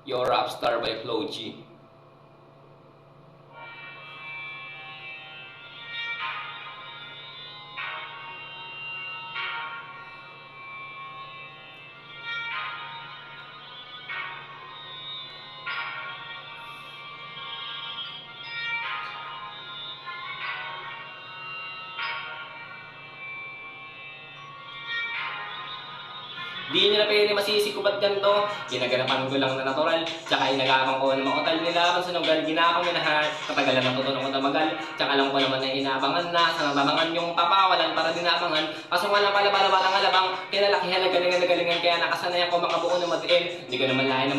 Your Rapstar by Flo G. Di nyo na pwede masisi ko ba't ganito. Ginaganapan ko lang na natural, tsaka inagapang ko na makutal nila kung sunugal. Ginapang minahan, katagalan natutunan ko tamagal. Tsaka alam ko naman na inaabangan na sa nababangan yung papawalan para dinabangan. Kaso nga lang pala balang alabang, kinalakihan na galingan kaya nakasanayan ko makabuo na matiin. Hindi ko na malayan,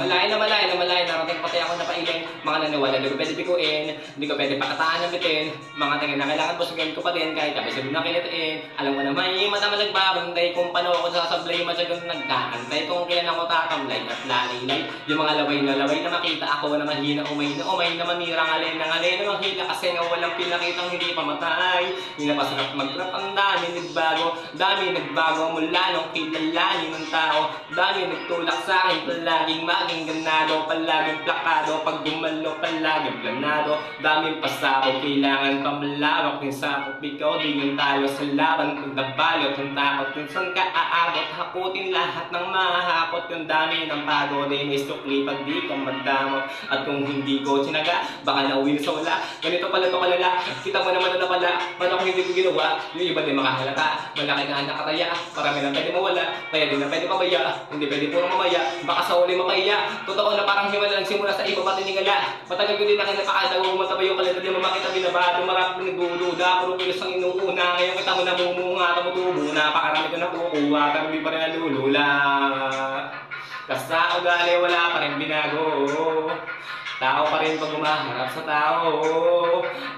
narating pati ako na pailing. Mga naniwala, di ko pwede bikuin, di ko pwede pakataan ng bitin. Mga tingin na kailangan busugin ko pa din kahit kapisod na kilitiin. Alam ko na may mata malagbabantay kung paano ako sasablay masyagon na nagkaantay kung kailan ako tatamlay at lalilay. Yung mga laway na makita ako na mahina umay na manirang alay na manghila kasi nga walang pinakitang hindi pamatay. Hindi na pasarap mag-rap, ang dami nagbago mula nung kilalanin ng tao. Dami nagtulak sa akin, palaging maging ganado, palaging plakado, pag gumalo palaging planado. Daming pasabog, kailangan pa malawak yung sakop, ikaw di yung talo sa laban. Kung nabalot ang takot, kung saan ka aabot, hakutin lahat ng mahakot. Yung dami ng pagod ay may sukli pag di ka magdamot. At kung hindi ko sinaga, baka nauwi sa wala. Ganito pala to kalala, kita mo naman na pala. Paano kung hindi ko ginawa, yung iba din makahalata. Malaki na nakataya, parami na pwede mawala, kaya din na pwede pabaya. Hindi pwede puro mamaya, baka sa uli mapaiya. Totoo na parang himala lang simula sa iba pati ningala. Matagal ko din na kinapakada, umata pa yung kalita, di mo makita binabado. Marami nagdududa, puro kilos ang inuuna. Ngayon kita mo namumunga, tumutubo na, pakarami ko nakukuha, pero di pa rin nalulula. Basta ugali wala pa rin binago. Tao pa rin pag umaharap sa tao.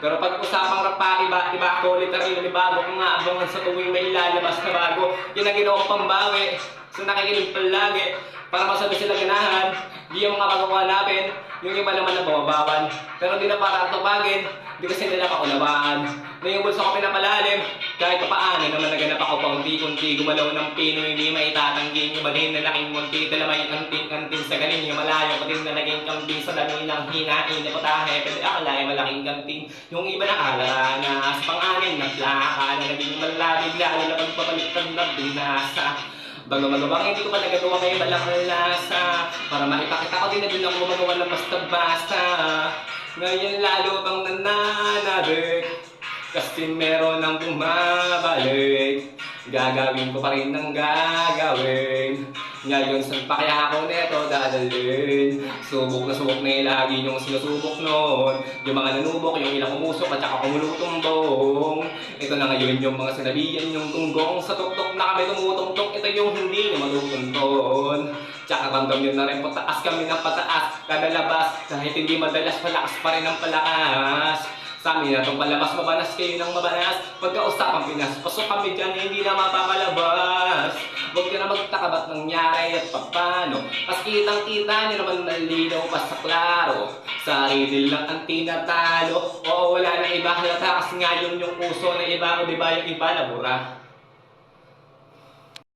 Pero pag usapang rap pa, iba ako, literal na bago. Kung nga abangan sa tuwing may lalabas na bago. Yun ang ginawang pambawi, so nakikinig palagi. Para masabi sila ganahan, di yung mga bagong hanapin, yung iba naman na bumabawan. Pero di na para tupagin, di kasi nila kaulawaan. Na yung bulso ko pinapalalim, kahit pa paano naman naganap ako paunti-unti. Gumalaw ng pino, hindi maitatanggi. Yung balin na laking munti, dala may kantin sa galing. Yung malayo, patin na naging kambing sa dami ng hinain. Na patahe, pwede akalay, malaking kanting. Yung iba na ala na sa pang-anin na plaka, na naging malabig, lalo na pagpapalitan na binasa. Bago-magabang hindi ko pa nagagawa ngayon balang lasa. Para maipakita ko din na din ako magawa ng basta-basta. Ngayon lalo bang nananabik, kasi meron ang bumabalik. Gagawin ko pa rin ang gagawin. Ngayon saan pa kaya ako neto dadalhin? Subok na lagi yung sinusubok noon. Yung mga nanubok, yung ilang umusok at saka kumulutumbong. Ito na ngayon yung mga sinabihan yung tunggong. Sa tuktok na kami tumutungtok, ito yung hindi nyo malutunton. Tsaka ramdam yun na rin pataas kami ng pataas. Kada labas, kahit hindi madalas, palakas pa rin ang palakas. Sa amin na itong palabas, mabanas kayo ng mabanas. Pagkausapang Pinas, pasok kami dyan, hindi na mapapalabas. Huwag ka na magtaka ba't nangyari at papano. Pas kitang-kita nyo naman malinaw pa sa klaro. Sarili lang ang tinatalo. Oo, wala na iba halata kasi nga yun yung uso na iba o diba yung iba nabura.